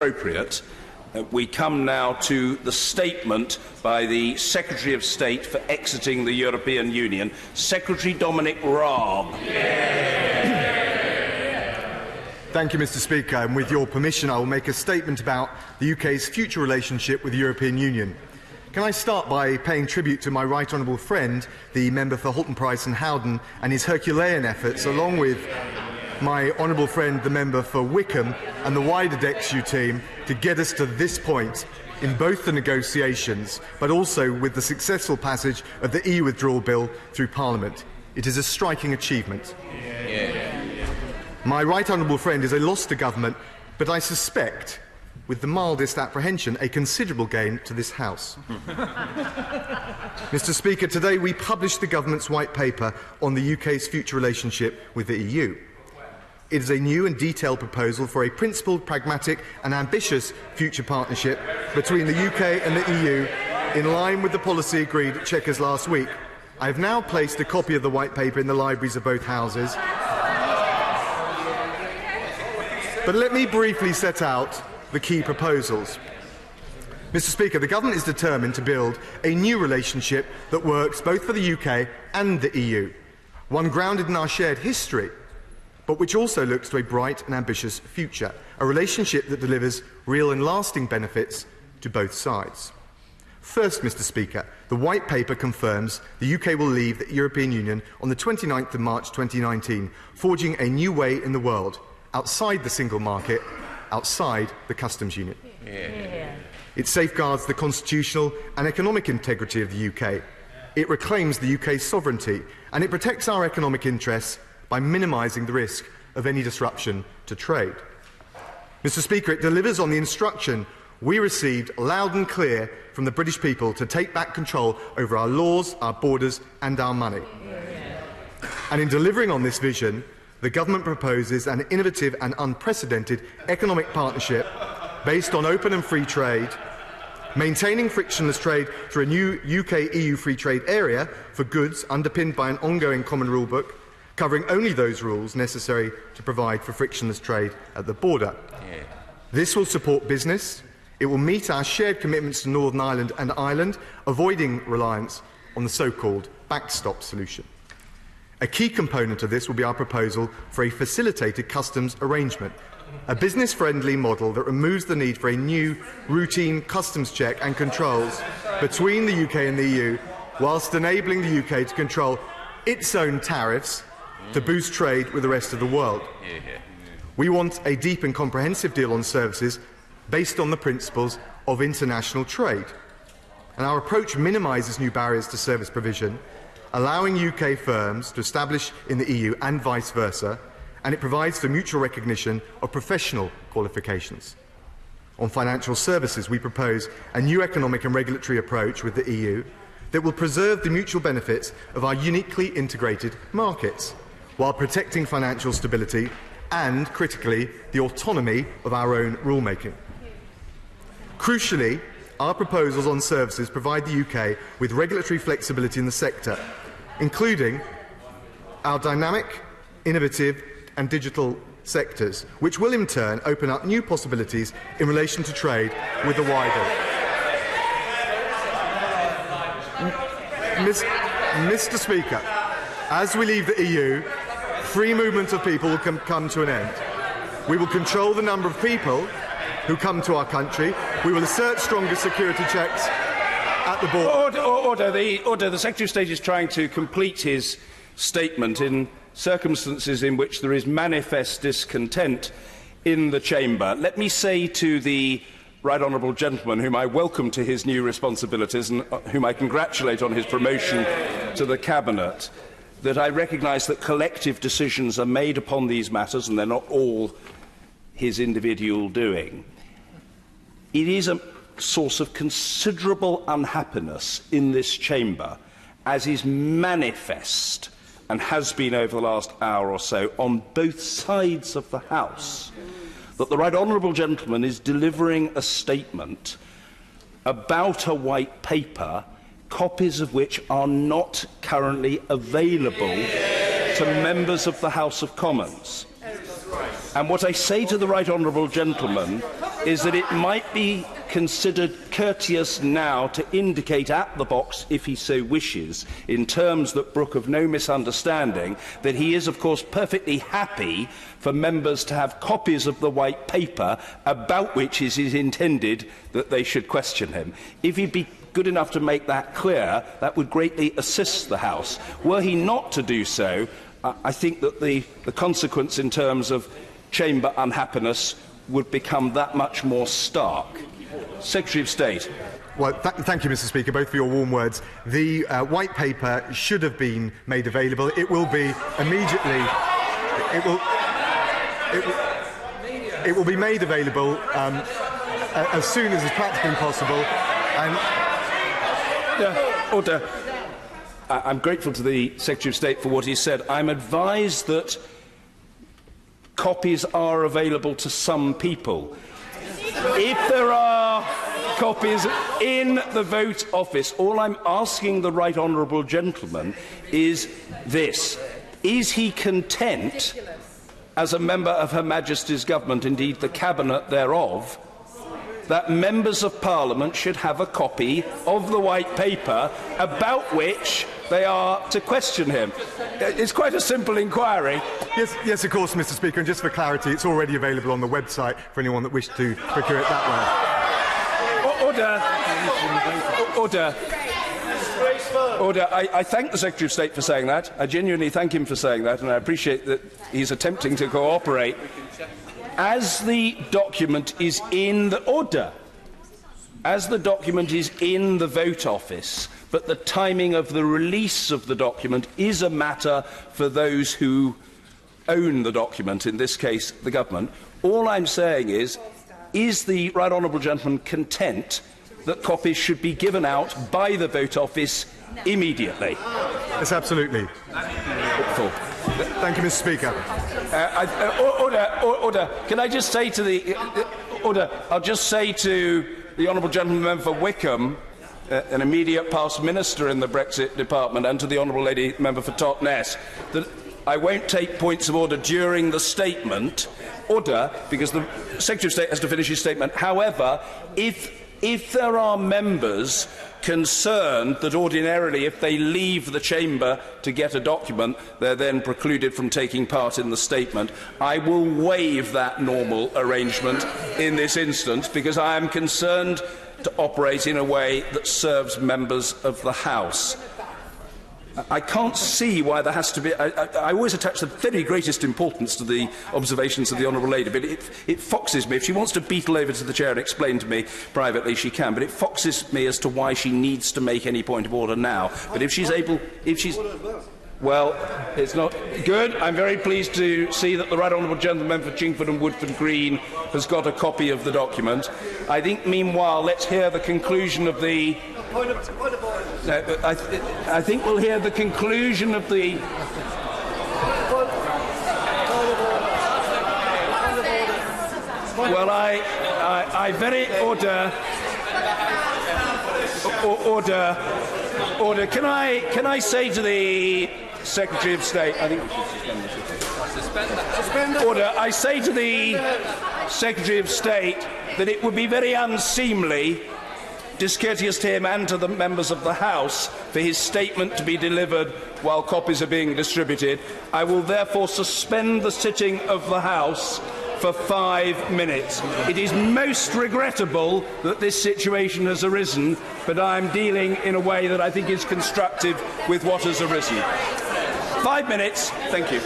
Appropriate. We come now to the statement by the Secretary of State for exiting the European Union, Secretary Dominic Raab. Thank you, Mr. Speaker, and with your permission I will make a statement about the UK's future relationship with the European Union. Can I start by paying tribute to my right honourable friend, the member for Halton Price and Howden, and his Herculean efforts, along with my honourable friend, the member for Wickham, and the wider DEXU team to get us to this point in both the negotiations, but also with the successful passage of the EU withdrawal bill through Parliament. It is a striking achievement. My right honourable friend is a loss to government, but I suspect, with the mildest apprehension, a considerable gain to this House. Mr. Speaker, today we published the government's white paper on the UK's future relationship with the EU. It is a new and detailed proposal for a principled, pragmatic and ambitious future partnership between the UK and the EU in line with the policy agreed at Chequers last week. I have now placed a copy of the white paper in the libraries of both houses. But let me briefly set out the key proposals. Mr. Speaker, the government is determined to build a new relationship that works both for the UK and the EU, one grounded in our shared history, but which also looks to a bright and ambitious future, a relationship that delivers real and lasting benefits to both sides. First, Mr. Speaker, the White Paper confirms the UK will leave the European Union on the 29th of March 2019, forging a new way in the world, outside the single market, outside the customs union. It safeguards the constitutional and economic integrity of the UK. It reclaims the UK's sovereignty, and it protects our economic interests by minimising the risk of any disruption to trade. Mr. Speaker, it delivers on the instruction we received loud and clear from the British people to take back control over our laws, our borders and our money. And in delivering on this vision, the government proposes an innovative and unprecedented economic partnership based on open and free trade, maintaining frictionless trade through a new UK-EU free trade area for goods underpinned by an ongoing common rule book, covering only those rules necessary to provide for frictionless trade at the border. This will support business. It will meet our shared commitments to Northern Ireland and Ireland, avoiding reliance on the so-called backstop solution. A key component of this will be our proposal for a facilitated customs arrangement, a business-friendly model that removes the need for a new routine customs check and controls between the UK and the EU, whilst enabling the UK to control its own tariffs to boost trade with the rest of the world. We want a deep and comprehensive deal on services based on the principles of international trade. And our approach minimises new barriers to service provision, allowing UK firms to establish in the EU and vice versa, and it provides for mutual recognition of professional qualifications. On financial services, we propose a new economic and regulatory approach with the EU that will preserve the mutual benefits of our uniquely integrated markets, while protecting financial stability and, critically, the autonomy of our own rulemaking. Crucially, our proposals on services provide the UK with regulatory flexibility in the sector, including our dynamic, innovative and digital sectors, which will in turn open up new possibilities in relation to trade with the wider. Mr. Speaker, as we leave the EU, free movement of people will come to an end. We will control the number of people who come to our country. We will assert stronger security checks at the border. Order. The Secretary of State is trying to complete his statement in circumstances in which there is manifest discontent in the chamber. Let me say to the right honourable gentleman, whom I welcome to his new responsibilities and whom I congratulate on his promotion to the Cabinet, that I recognise that collective decisions are made upon these matters and they're not all his individual doing. It is a source of considerable unhappiness in this chamber, as is manifest and has been over the last hour or so on both sides of the House, that the right honourable gentleman is delivering a statement about a white paper, copies of which are not currently available to members of the House of Commons. And what I say to the right honourable gentleman is that it might be considered courteous now to indicate at the box, if he so wishes, in terms that brook of no misunderstanding, that he is, of course, perfectly happy for members to have copies of the white paper about which it is intended that they should question him. If he'd be good enough to make that clear, that would greatly assist the House. Were he not to do so, I think that the consequence in terms of chamber unhappiness would become that much more stark. Secretary of State. Well, thank you, Mr. Speaker, both for your warm words. The white paper should have been made available. It will be immediately. It will be made available as soon as is practically possible. And Order. I'm grateful to the Secretary of State for what he said. I'm advised that copies are available to some people. If there are copies in the vote office, all I'm asking the right honourable gentleman is this. Is he content, as a member of Her Majesty's government, indeed the cabinet thereof, that members of Parliament should have a copy of the white paper about which they are to question him? It's quite a simple inquiry. Yes, of course, Mr. Speaker, and just for clarity, it's already available on the website for anyone that wished to procure it that way. Order. I thank the Secretary of State for saying that. I genuinely thank him for saying that, and I appreciate that he's attempting to cooperate. As the document is in the vote office, but the timing of the release of the document is a matter for those who own the document, in this case the government, all I'm saying is the right honourable gentleman content that copies should be given out by the vote office immediately? Yes, absolutely. Thank you, Mr. Speaker. Order. Can I just say to the order? I'll just say to the honourable gentleman for Wickham, an immediate past minister in the BrExit department, and to the honourable lady member for Totnes, that I won't take points of order during the statement. Order, because the Secretary of State has to finish his statement. However, if there are members concerned that ordinarily if they leave the chamber to get a document, they're then precluded from taking part in the statement, I will waive that normal arrangement in this instance, because I am concerned to operate in a way that serves members of the House. I can't see why there has to be. I always attach the very greatest importance to the observations of the honourable lady, but it foxes me. If she wants to beetle over to the chair and explain to me privately, she can. But it foxes me as to why she needs to make any point of order now. But if she's able, well, it's not good. I'm very pleased to see that the right honourable gentleman for Chingford and Woodford Green has got a copy of the document. I think, meanwhile, let's hear the conclusion of the. I think we'll hear the conclusion of the. Well, I very order. Can I say to the Secretary of State? I think we should suspend that. Order. I say to the Secretary of State that it would be very unseemly, discourteous to him and to the members of the House, for his statement to be delivered while copies are being distributed. I will therefore suspend the sitting of the House for 5 minutes. It is most regrettable that this situation has arisen, but I am dealing in a way that I think is constructive with what has arisen. 5 minutes. Thank you.